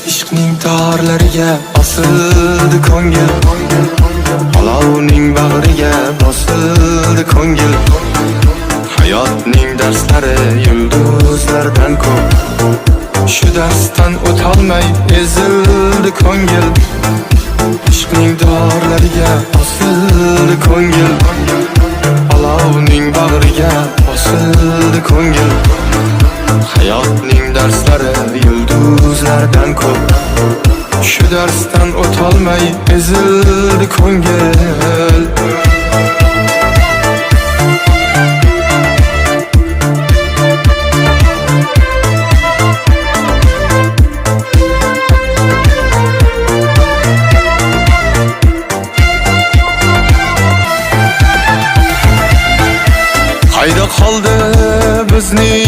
ishqning torlariga osildi ko'ngil, olovning bag'riga bosildi ko'ngil. Hayotning darslari yulduzlardan ko'p, shu darsdan o'tolmay ezildi ko'ngil. Ishqning torlariga osildi ko'ngil, olovning bag'riga bosildi ko'ngil. Hayotning darslari yulduzlardan ko'p, shu darsdan o'tolmay ezildi ko'ngil. Qayda qoldi bizning